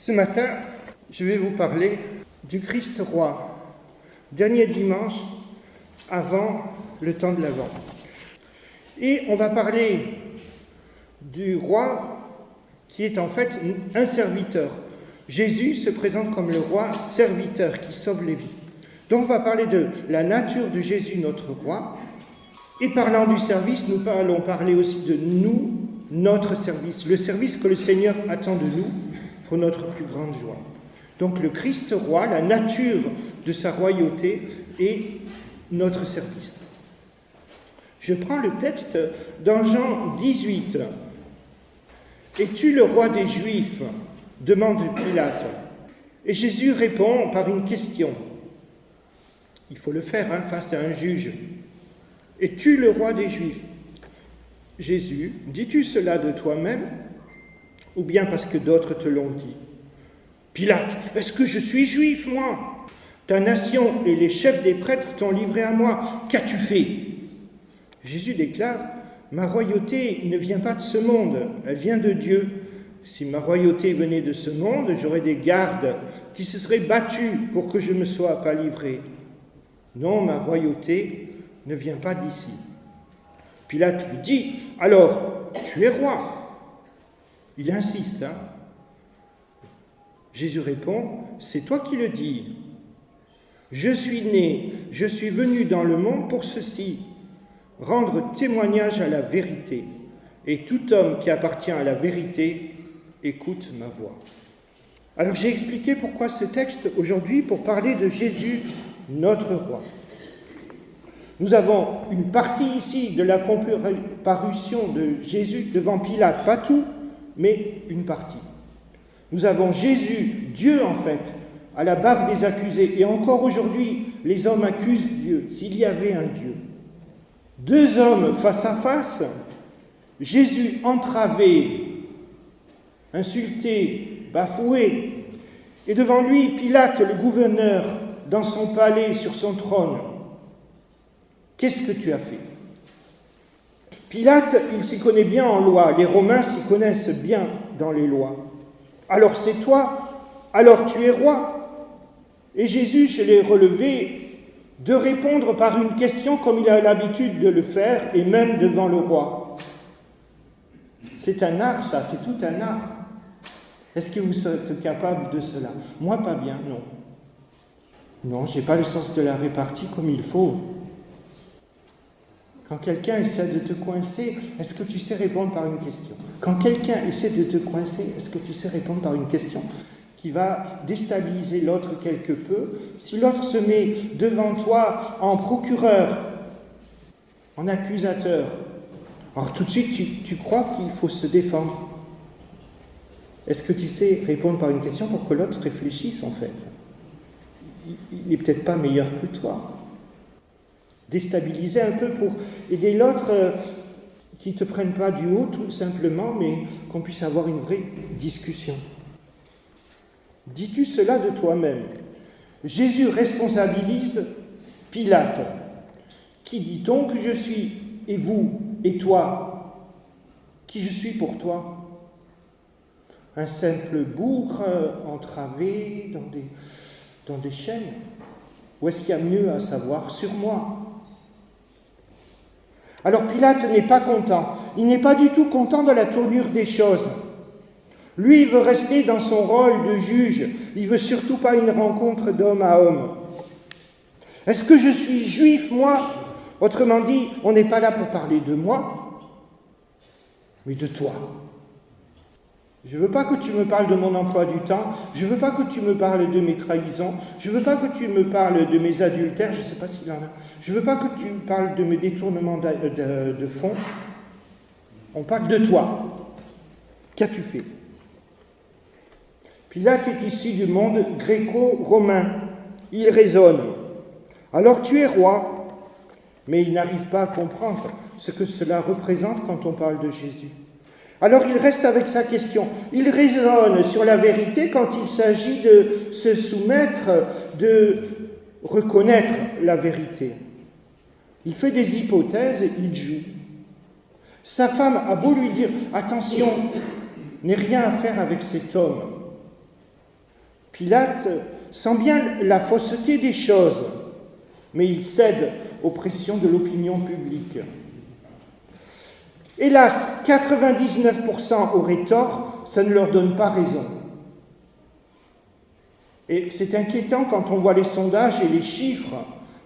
Ce matin, je vais vous parler du Christ roi, dernier dimanche avant le temps de l'Avent. Et on va parler du roi qui est en fait un serviteur. Jésus se présente comme le roi serviteur qui sauve les vies. Donc on va parler de la nature de Jésus, notre roi. Et parlant du service, nous allons parler aussi de nous, notre service, le service que le Seigneur attend de nous pour notre plus grande joie. Donc le Christ roi, la nature de sa royauté et notre service. Je prends le texte dans Jean 18. « Es-tu le roi des Juifs ?» demande Pilate. Et Jésus répond par une question. Il faut le faire face à un juge. « Es-tu le roi des Juifs ?» Jésus, dis-tu cela de toi-même ou bien parce que d'autres te l'ont dit ? Pilate, est-ce que je suis juif, moi ? Ta nation et les chefs des prêtres t'ont livré à moi. Qu'as-tu fait ? Jésus déclare, ma royauté ne vient pas de ce monde, elle vient de Dieu. Si ma royauté venait de ce monde, j'aurais des gardes qui se seraient battus pour que je ne me sois pas livré. Non, ma royauté ne vient pas d'ici. Pilate lui dit, alors, tu es roi. Il insiste. Jésus répond, c'est toi qui le dis. Je suis né, je suis venu dans le monde pour ceci, rendre témoignage à la vérité. Et tout homme qui appartient à la vérité écoute ma voix. Alors j'ai expliqué pourquoi ce texte aujourd'hui, pour parler de Jésus, notre roi. Nous avons une partie ici de la comparution de Jésus devant Pilate, pas tout, mais une partie. Nous avons Jésus, Dieu en fait, à la barre des accusés. Et encore aujourd'hui, les hommes accusent Dieu, s'il y avait un Dieu. Deux hommes face à face, Jésus entravé, insulté, bafoué. Et devant lui, Pilate, le gouverneur, dans son palais, sur son trône. Qu'est-ce que tu as fait ? Pilate, il s'y connaît bien en loi. Les Romains s'y connaissent bien dans les lois. Alors c'est toi, alors tu es roi. Et Jésus, je l'ai relevé, de répondre par une question comme il a l'habitude de le faire, et même devant le roi. C'est un art, ça, c'est tout un art. Est-ce que vous êtes capable de cela ? Moi, pas bien, non. Non, je n'ai pas le sens de la répartie comme il faut. Quand quelqu'un essaie de te coincer, est-ce que tu sais répondre par une question ? Quand quelqu'un essaie de te coincer, est-ce que tu sais répondre par une question qui va déstabiliser l'autre quelque peu ? Si l'autre se met devant toi en procureur, en accusateur, alors tout de suite tu crois qu'il faut se défendre. Est-ce que tu sais répondre par une question pour que l'autre réfléchisse en fait ? Il n'est peut-être pas meilleur que toi. Déstabiliser un peu pour aider l'autre qui ne te prenne pas du haut tout simplement, mais qu'on puisse avoir une vraie discussion. Dis-tu cela de toi-même ? Jésus responsabilise Pilate. Qui dit-on que je suis ? Et vous ? Et toi ? Qui je suis pour toi ? Un simple bougre entravé dans des chaînes ? Ou est-ce qu'il y a mieux à savoir sur moi ? Alors Pilate n'est pas content. Il n'est pas du tout content de la tournure des choses. Lui, il veut rester dans son rôle de juge. Il ne veut surtout pas une rencontre d'homme à homme. Est-ce que je suis juif, moi ? Autrement dit, on n'est pas là pour parler de moi, mais de toi. Je ne veux pas que tu me parles de mon emploi du temps, je ne veux pas que tu me parles de mes trahisons, je ne veux pas que tu me parles de mes adultères, je ne sais pas s'il y en a, je ne veux pas que tu me parles de mes détournements de fonds. On parle de toi. Qu'as-tu fait ? Pilate est issu du monde gréco-romain. Il raisonne. Alors tu es roi, mais il n'arrive pas à comprendre ce que cela représente quand on parle de Jésus. Alors il reste avec sa question. Il raisonne sur la vérité quand il s'agit de se soumettre, de reconnaître la vérité. Il fait des hypothèses, il joue. Sa femme a beau lui dire « Attention, n'ai rien à faire avec cet homme ». Pilate sent bien la fausseté des choses, mais il cède aux pressions de l'opinion publique. Hélas, 99% auraient tort, ça ne leur donne pas raison. Et c'est inquiétant quand on voit les sondages et les chiffres.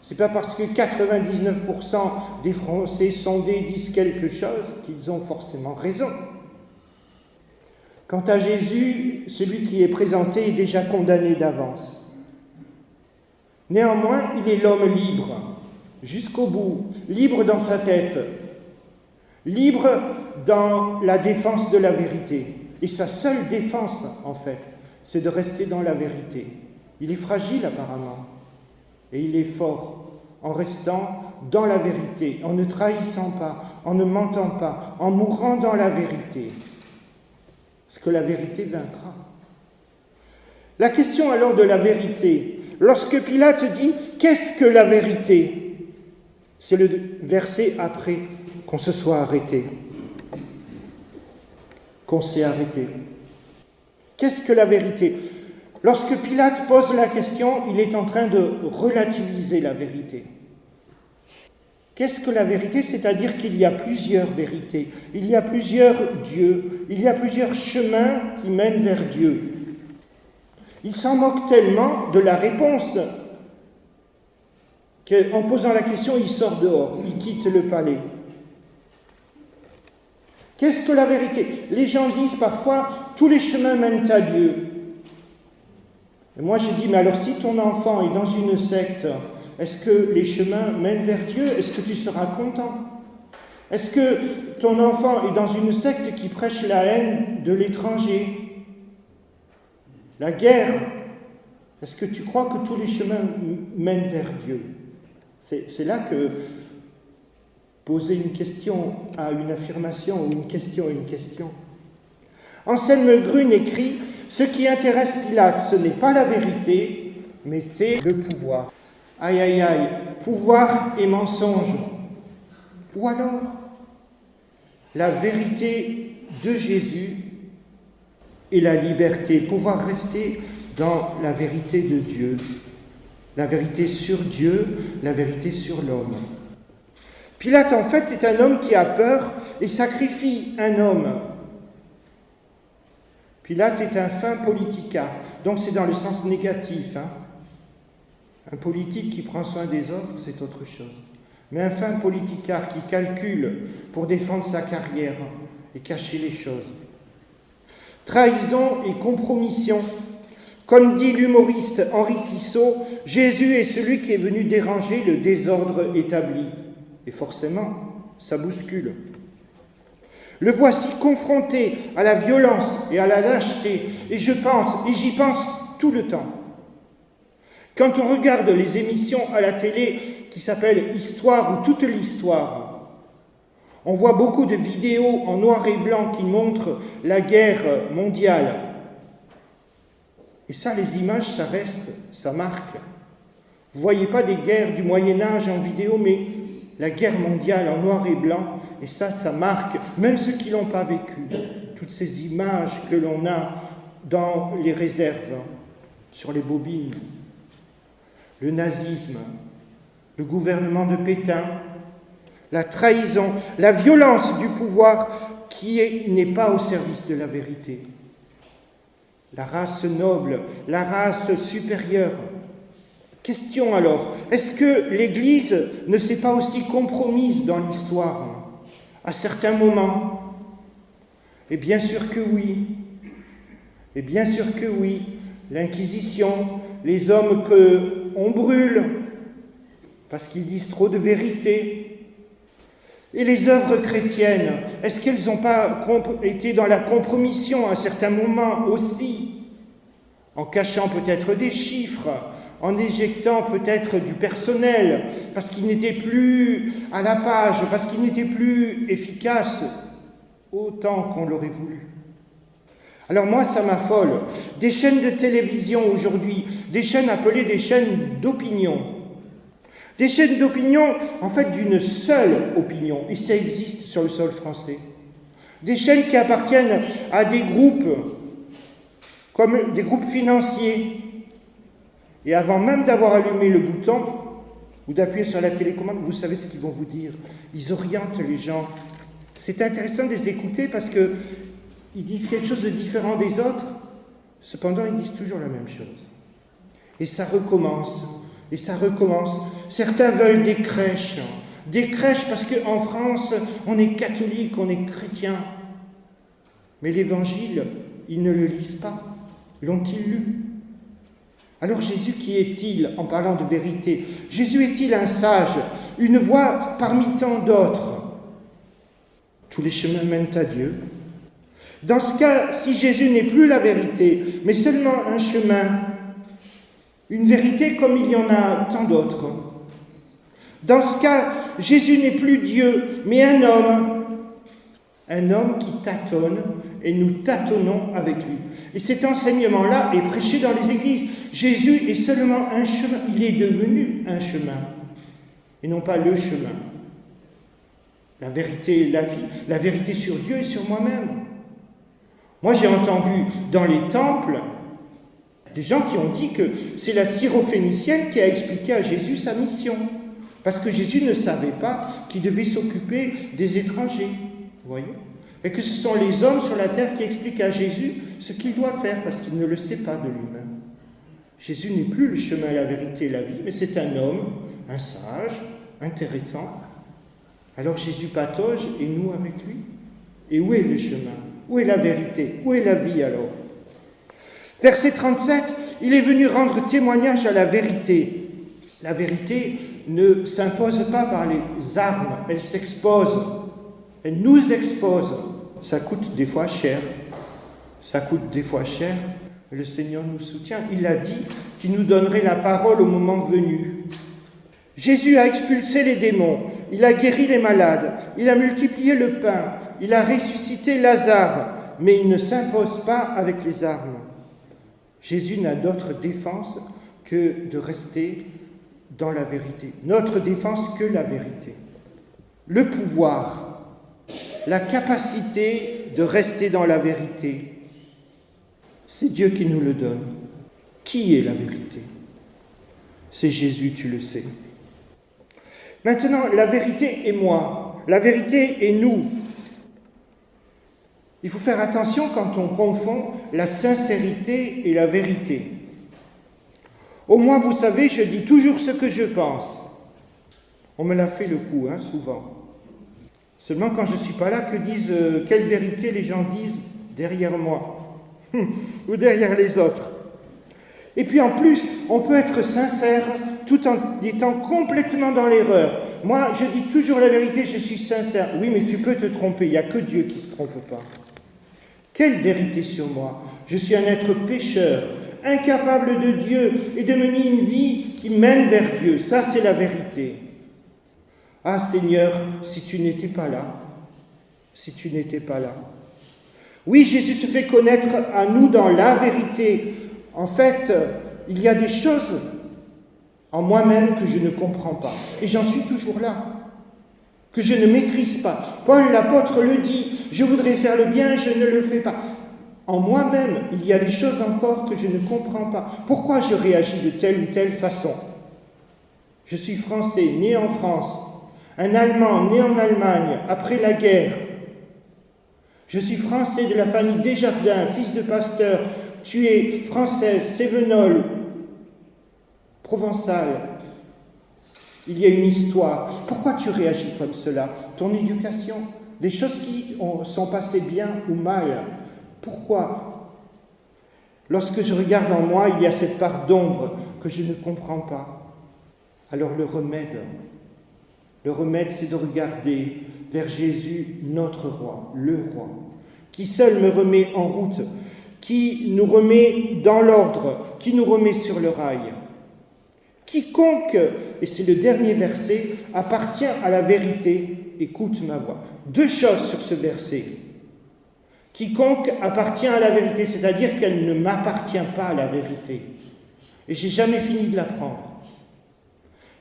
C'est pas parce que 99% des Français sondés disent quelque chose qu'ils ont forcément raison. Quant à Jésus, celui qui est présenté est déjà condamné d'avance. Néanmoins, il est l'homme libre, jusqu'au bout, libre dans sa tête, libre dans la défense de la vérité. Et sa seule défense, en fait, c'est de rester dans la vérité. Il est fragile apparemment, et il est fort en restant dans la vérité, en ne trahissant pas, en ne mentant pas, en mourant dans la vérité. Parce que la vérité vaincra. La question alors de la vérité, lorsque Pilate dit « Qu'est-ce que la vérité ?» C'est le verset après qu'on se soit arrêté, qu'on s'est arrêté. Qu'est-ce que la vérité ? Lorsque Pilate pose la question, il est en train de relativiser la vérité. Qu'est-ce que la vérité ? C'est-à-dire qu'il y a plusieurs vérités, il y a plusieurs dieux, il y a plusieurs chemins qui mènent vers Dieu. Il s'en moque tellement de la réponse qu'en posant la question, il sort dehors, il quitte le palais. Qu'est-ce que la vérité ? Les gens disent parfois, tous les chemins mènent à Dieu. Et moi je dis, mais alors si ton enfant est dans une secte, est-ce que les chemins mènent vers Dieu ? Est-ce que tu seras content ? Est-ce que ton enfant est dans une secte qui prêche la haine de l'étranger, la guerre ? Est-ce que tu crois que tous les chemins mènent vers Dieu ? C'est là que poser une question à une affirmation ou une question à une question. Anselme Grün écrit « Ce qui intéresse Pilate, ce n'est pas la vérité, mais c'est le pouvoir. » Aïe, aïe, aïe, pouvoir et mensonge. Ou alors, la vérité de Jésus et la liberté, pouvoir rester dans la vérité de Dieu, la vérité sur Dieu, la vérité sur l'homme. Pilate, en fait, est un homme qui a peur et sacrifie un homme. Pilate est un fin politicard, donc c'est dans le sens négatif. Un politique qui prend soin des autres, c'est autre chose. Mais un fin politicard qui calcule pour défendre sa carrière et cacher les choses. Trahison et compromission. Comme dit l'humoriste Henri Tissot, Jésus est celui qui est venu déranger le désordre établi. Et forcément, ça bouscule. Le voici confronté à la violence et à la lâcheté, et j'y pense tout le temps. Quand on regarde les émissions à la télé qui s'appellent « Histoire » ou « Toute l'histoire », on voit beaucoup de vidéos en noir et blanc qui montrent la guerre mondiale. Et ça, les images, ça reste, ça marque. Vous ne voyez pas des guerres du Moyen-Âge en vidéo, mais la guerre mondiale en noir et blanc, et ça marque, même ceux qui ne l'ont pas vécu. Toutes ces images que l'on a dans les réserves, sur les bobines. Le nazisme, le gouvernement de Pétain, la trahison, la violence du pouvoir qui n'est pas au service de la vérité. La race noble, la race supérieure. Question alors, est-ce que l'Église ne s'est pas aussi compromise dans l'histoire, à certains moments ? Et bien sûr que oui. Et bien sûr que oui. L'Inquisition, les hommes qu'on brûle, parce qu'ils disent trop de vérité. Et les œuvres chrétiennes, est-ce qu'elles n'ont pas été dans la compromission à certains moments aussi, en cachant peut-être des chiffres, en éjectant peut-être du personnel, parce qu'il n'était plus à la page, parce qu'il n'était plus efficace autant qu'on l'aurait voulu. Alors moi, ça m'affole. Des chaînes de télévision aujourd'hui, des chaînes appelées des chaînes d'opinion. Des chaînes d'opinion, en fait, d'une seule opinion, et ça existe sur le sol français. Des chaînes qui appartiennent à des groupes, comme des groupes financiers, Et avant même d'avoir allumé le bouton ou d'appuyer sur la télécommande, vous savez ce qu'ils vont vous dire. Ils orientent les gens. C'est intéressant de les écouter parce qu'ils disent quelque chose de différent des autres. Cependant, ils disent toujours la même chose. Et ça recommence. Et ça recommence. Certains veulent des crèches. Des crèches parce qu'en France, on est catholique, on est chrétien. Mais l'Évangile, ils ne le lisent pas. L'ont-ils lu? Alors Jésus, qui est-il en parlant de vérité? Jésus est-il un sage, une voie parmi tant d'autres? Tous les chemins mènent à Dieu. Dans ce cas, si Jésus n'est plus la vérité, mais seulement un chemin, une vérité comme il y en a tant d'autres. Dans ce cas, Jésus n'est plus Dieu, mais un homme qui tâtonne, et nous tâtonnons avec lui. Et cet enseignement-là est prêché dans les églises. Jésus est seulement un chemin, il est devenu un chemin, et non pas le chemin. La vérité et la vie, la vérité sur Dieu et sur moi-même. Moi, j'ai entendu dans les temples des gens qui ont dit que c'est la syrophénicienne qui a expliqué à Jésus sa mission. Parce que Jésus ne savait pas qu'il devait s'occuper des étrangers. Vous voyez? Et que ce sont les hommes sur la terre qui expliquent à Jésus ce qu'il doit faire, parce qu'il ne le sait pas de lui-même. Jésus n'est plus le chemin, la vérité et la vie, mais c'est un homme, un sage, intéressant. Alors Jésus patauge et nous avec lui. Et où est le chemin? Où est la vérité? Où est la vie alors? Verset 37, il est venu rendre témoignage à la vérité. La vérité ne s'impose pas par les armes, elle s'expose. Elle nous expose. Ça coûte des fois cher. Ça coûte des fois cher. Le Seigneur nous soutient. Il a dit qu'il nous donnerait la parole au moment venu. Jésus a expulsé les démons. Il a guéri les malades. Il a multiplié le pain. Il a ressuscité Lazare. Mais il ne s'impose pas avec les armes. Jésus n'a d'autre défense que de rester dans la vérité. Notre défense que la vérité. Le pouvoir, la capacité de rester dans la vérité, c'est Dieu qui nous le donne. Qui est la vérité? C'est Jésus, tu le sais. Maintenant, la vérité est moi. La vérité est nous. Il faut faire attention quand on confond la sincérité et la vérité. Au moins, vous savez, je dis toujours ce que je pense. On me l'a fait le coup, souvent. Seulement quand je ne suis pas là, quelle vérité les gens disent derrière moi ou derrière les autres. Et puis en plus, on peut être sincère tout en étant complètement dans l'erreur. Moi, je dis toujours la vérité, je suis sincère. Oui, mais tu peux te tromper, il n'y a que Dieu qui ne se trompe pas. Quelle vérité sur moi? Je suis un être pécheur, incapable de Dieu et de mener une vie qui mène vers Dieu. Ça, c'est la vérité. Ah Seigneur, si tu n'étais pas là, si tu n'étais pas là. Oui, Jésus se fait connaître à nous dans la vérité. En fait, il y a des choses en moi-même que je ne comprends pas. Et j'en suis toujours là, que je ne maîtrise pas. Paul l'apôtre le dit, je voudrais faire le bien, je ne le fais pas. En moi-même, il y a des choses encore que je ne comprends pas. Pourquoi je réagis de telle ou telle façon? Je suis français, né en France. Un Allemand né en Allemagne, après la guerre. Je suis français de la famille Desjardins, fils de pasteur. Tu es française, cévenole, provençale. Il y a une histoire. Pourquoi tu réagis comme cela? Ton éducation, des choses qui sont passées bien ou mal. Pourquoi? Lorsque je regarde en moi, il y a cette part d'ombre que je ne comprends pas. Alors le remède, c'est de regarder vers Jésus, notre roi, le roi, qui seul me remet en route, qui nous remet dans l'ordre, qui nous remet sur le rail. Quiconque, et c'est le dernier verset, appartient à la vérité, écoute ma voix. Deux choses sur ce verset. Quiconque appartient à la vérité, c'est-à-dire qu'elle ne m'appartient pas à la vérité. Et j'ai jamais fini de l'apprendre.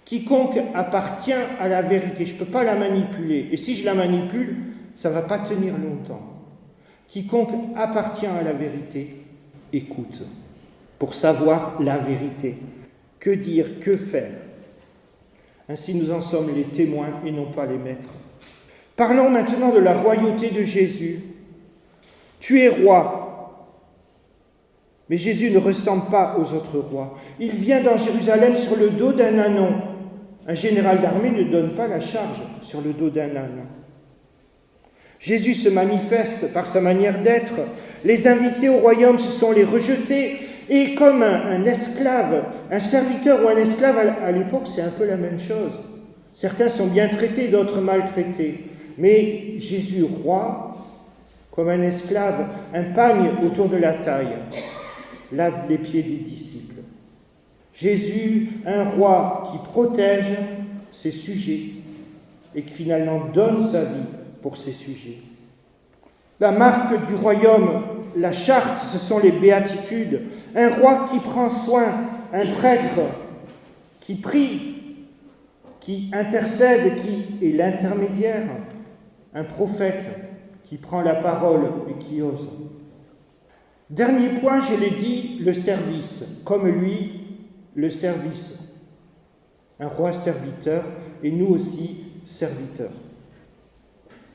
Quiconque appartient à la vérité, je ne peux pas la manipuler. Et si je la manipule, ça ne va pas tenir longtemps. Quiconque appartient à la vérité, écoute, pour savoir la vérité. Que dire, que faire? Ainsi nous en sommes les témoins et non pas les maîtres. Parlons maintenant de la royauté de Jésus. Tu es roi. Mais Jésus ne ressemble pas aux autres rois. Il vient dans Jérusalem sur le dos d'un ânon. Un général d'armée ne donne pas la charge sur le dos d'un âne. Jésus se manifeste par sa manière d'être. Les invités au royaume, ce sont les rejetés. Et comme un esclave, un serviteur ou un esclave à l'époque, c'est un peu la même chose. Certains sont bien traités, d'autres maltraités. Mais Jésus, roi, comme un esclave, un pagne autour de la taille, lave les pieds des disciples. Jésus, un roi qui protège ses sujets et qui finalement donne sa vie pour ses sujets. La marque du royaume, la charte, ce sont les béatitudes. Un roi qui prend soin, un prêtre qui prie, qui intercède, qui est l'intermédiaire, un prophète qui prend la parole et qui ose. Dernier point, je l'ai dit, le service. Comme lui, le service. Un roi serviteur et nous aussi serviteurs.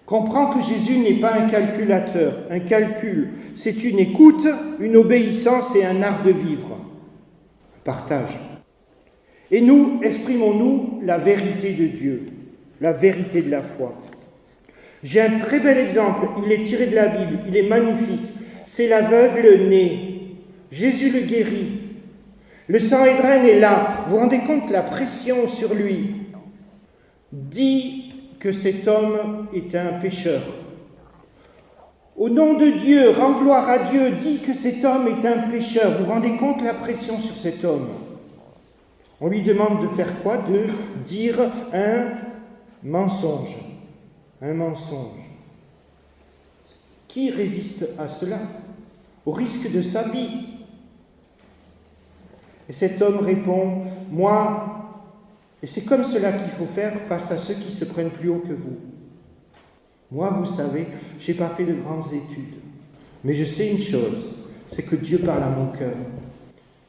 Comprends que Jésus n'est pas un calculateur, un calcul. C'est une écoute, une obéissance et un art de vivre. Un partage. Et nous, exprimons-nous la vérité de Dieu, la vérité de la foi. J'ai un très bel exemple, il est tiré de la Bible, il est magnifique. C'est l'aveugle né. Jésus le guérit. Le Sanhédrin est là. Vous vous rendez compte la pression sur lui. Dit que cet homme est un pécheur. Au nom de Dieu, rends gloire à Dieu, dit que cet homme est un pécheur. Vous vous rendez compte la pression sur cet homme? On lui demande de faire quoi? De dire un mensonge. Un mensonge. Qui résiste à cela? Au risque de sa vie. Et cet homme répond, moi, et c'est comme cela qu'il faut faire face à ceux qui se prennent plus haut que vous. Moi, vous savez, je n'ai pas fait de grandes études, mais je sais une chose, c'est que Dieu parle à mon cœur.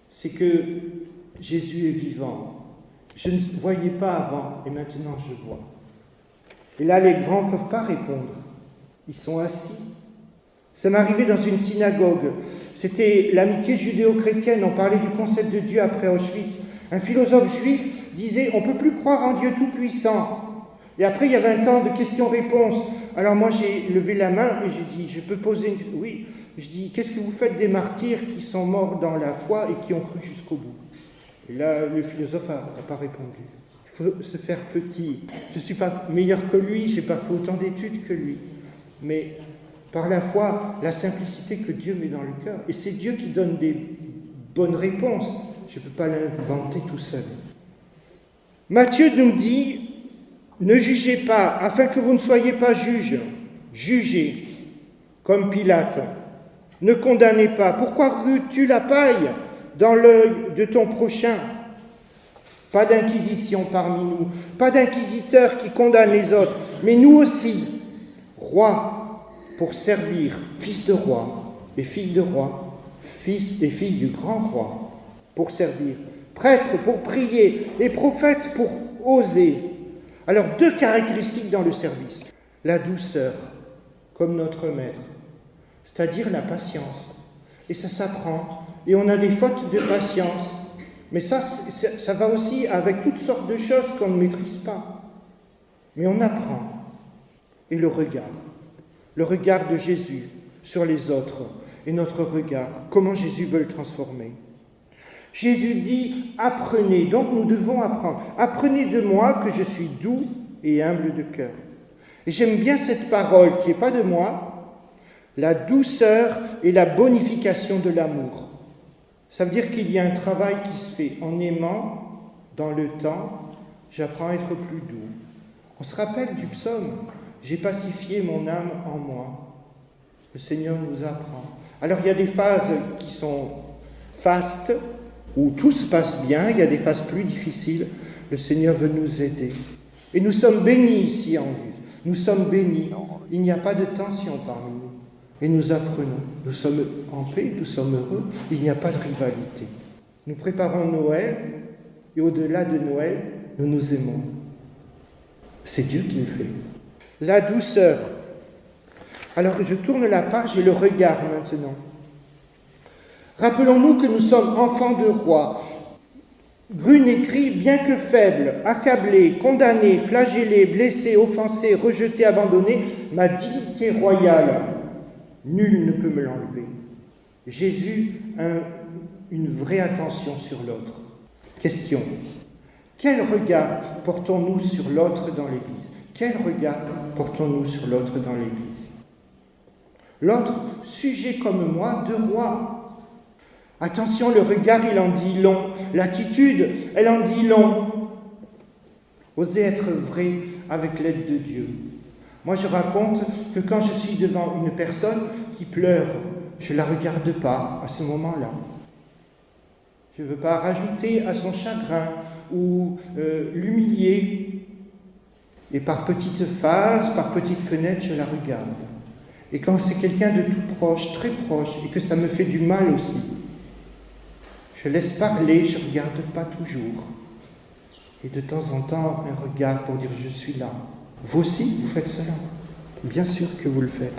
C'est que Jésus est vivant. Je ne voyais pas avant, et maintenant je vois. Et là, les grands ne peuvent pas répondre. Ils sont assis. Ça m'est arrivé dans une synagogue. C'était l'amitié judéo-chrétienne. On parlait du concept de Dieu après Auschwitz. Un philosophe juif disait « On ne peut plus croire en Dieu tout-puissant ». Et après, il y avait un temps de questions-réponses. Alors moi, j'ai levé la main et j'ai dit « Je peux poser une... » Oui. Je dis « Qu'est-ce que vous faites des martyrs qui sont morts dans la foi et qui ont cru jusqu'au bout ?» Et là, le philosophe n'a pas répondu. Il faut se faire petit. Je ne suis pas meilleur que lui, je n'ai pas fait autant d'études que lui. Mais par la foi, la simplicité que Dieu met dans le cœur. Et c'est Dieu qui donne des bonnes réponses. Je ne peux pas l'inventer tout seul. Matthieu nous dit, ne jugez pas, afin que vous ne soyez pas juges. Jugez, comme Pilate. Ne condamnez pas. Pourquoi rues-tu la paille dans l'œil de ton prochain? Pas d'inquisition parmi nous, pas d'inquisiteurs qui condamnent les autres, mais nous aussi, rois pour servir, fils de roi et filles de roi, fils et filles du grand roi pour servir, prêtres pour prier et prophètes pour oser. Alors, deux caractéristiques dans le service. La douceur, comme notre maître, c'est-à-dire la patience. Et ça s'apprend. Et on a des fautes de patience. Mais ça va aussi avec toutes sortes de choses qu'on ne maîtrise pas. Mais on apprend. Et le regard de Jésus sur les autres, et notre regard, comment Jésus veut le transformer. Jésus dit, apprenez, donc nous devons apprendre. Apprenez de moi que je suis doux et humble de cœur. Et j'aime bien cette parole qui n'est pas de moi, la douceur et la bonification de l'amour. Ça veut dire qu'il y a un travail qui se fait en aimant, dans le temps, j'apprends à être plus doux. On se rappelle du psaume, j'ai pacifié mon âme en moi. Le Seigneur nous apprend. Alors il y a des phases qui sont fastes, où tout se passe bien, il y a des phases plus difficiles, le Seigneur veut nous aider. Et nous sommes bénis ici en Dieu. Nous sommes bénis. Il n'y a pas de tension parmi nous. Et nous apprenons. Nous sommes en paix, nous sommes heureux. Il n'y a pas de rivalité. Nous préparons Noël et au-delà de Noël, nous nous aimons. C'est Dieu qui le fait. La douceur. Alors je tourne la page et le regard maintenant. Rappelons-nous que nous sommes enfants de roi. Brune écrit, bien que faible, accablé, condamné, flagellé, blessé, offensé, rejeté, abandonné, ma dignité royale, nul ne peut me l'enlever. Jésus a une vraie attention sur l'autre. Question. Quel regard portons-nous sur l'autre dans l'Église? Quel regard portons-nous sur l'autre dans l'Église? L'autre, sujet comme moi, de roi. Attention, le regard, il en dit long. L'attitude, elle en dit long. Osez être vrai avec l'aide de Dieu. Moi, je raconte que quand je suis devant une personne qui pleure, je ne la regarde pas à ce moment-là. Je ne veux pas rajouter à son chagrin ou l'humilier. Et par petites phases, par petites fenêtres, je la regarde. Et quand c'est quelqu'un de tout proche, très proche, et que ça me fait du mal aussi, je laisse parler, je ne regarde pas toujours. Et de temps en temps, un regard pour dire « je suis là ». Vous aussi, vous faites cela. Bien sûr que vous le faites.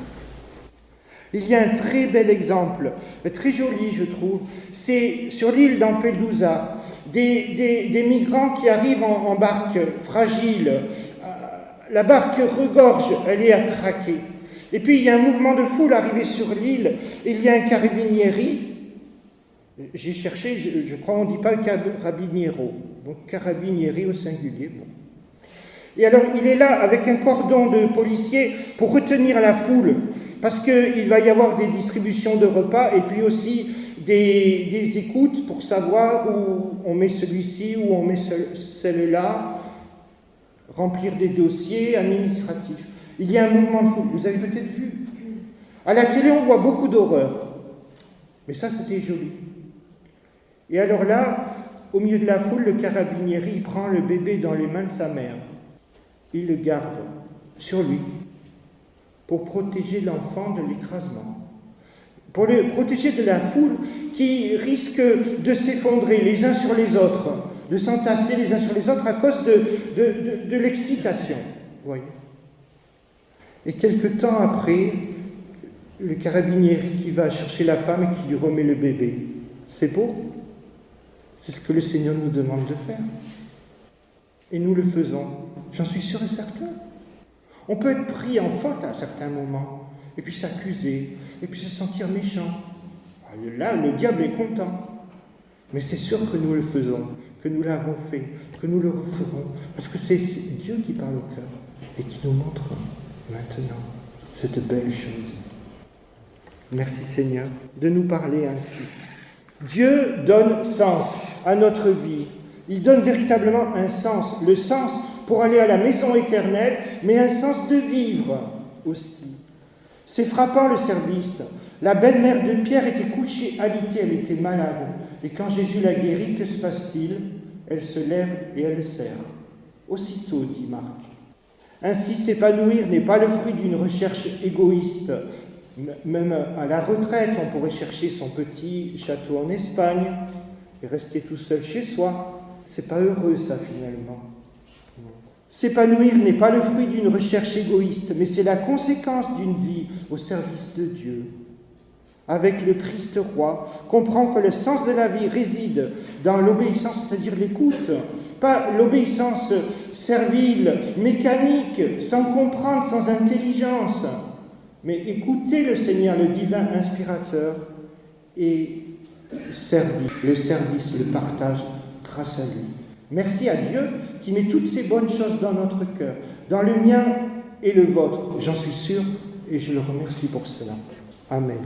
Il y a un très bel exemple, très joli je trouve, c'est sur l'île Lampedusa, des migrants qui arrivent en barque fragile, la barque regorge, elle est à craquer. Et puis il y a un mouvement de foule arrivé sur l'île, et il y a un carabinieri, j'ai cherché, je crois on ne dit pas carabiniero, donc carabinieri au singulier. Bon. Et alors il est là avec un cordon de policiers pour retenir la foule, parce qu'il va y avoir des distributions de repas et puis aussi des écoutes pour savoir où on met celui-ci, où on met celle-là, remplir des dossiers administratifs. Il y a un mouvement de foule, vous avez peut-être vu. À la télé, on voit beaucoup d'horreur, mais ça, c'était joli. Et alors là, au milieu de la foule, le carabinieri, il prend le bébé dans les mains de sa mère. Il le garde sur lui, pour protéger l'enfant de l'écrasement, pour le protéger de la foule qui risque de s'effondrer les uns sur les autres, de s'entasser les uns sur les autres à cause de l'excitation. Voyez. Et quelque temps après, le carabinieri qui va chercher la femme et qui lui remet le bébé. C'est beau. C'est ce que le Seigneur nous demande de faire. Et nous le faisons, j'en suis sûr et certain. On peut être pris en faute à certains moments, et puis s'accuser, et puis se sentir méchant. Là, le diable est content. Mais c'est sûr que nous le faisons, que nous l'avons fait, que nous le referons, parce que c'est Dieu qui parle au cœur, et qui nous montre maintenant cette belle chose. Merci Seigneur de nous parler ainsi. Dieu donne sens à notre vie. Il donne véritablement un sens, le sens pour aller à la maison éternelle, mais un sens de vivre aussi. C'est frappant le service. La belle-mère de Pierre était couchée, alitée, elle était malade. Et quand Jésus la guérit, que se passe-t-il? Elle se lève et elle le sert. Aussitôt, dit Marc. Ainsi, s'épanouir n'est pas le fruit d'une recherche égoïste. Même à la retraite, on pourrait chercher son petit château en Espagne et rester tout seul chez soi. C'est pas heureux, ça, finalement. S'épanouir n'est pas le fruit d'une recherche égoïste, mais c'est la conséquence d'une vie au service de Dieu. Avec le Christ roi, comprend que le sens de la vie réside dans l'obéissance, c'est-à-dire l'écoute, pas l'obéissance servile, mécanique, sans comprendre, sans intelligence, mais écouter le Seigneur, le divin inspirateur, et servir, le service, le partage grâce à lui. Merci à Dieu qui met toutes ces bonnes choses dans notre cœur, dans le mien et le vôtre. J'en suis sûr et je le remercie pour cela. Amen.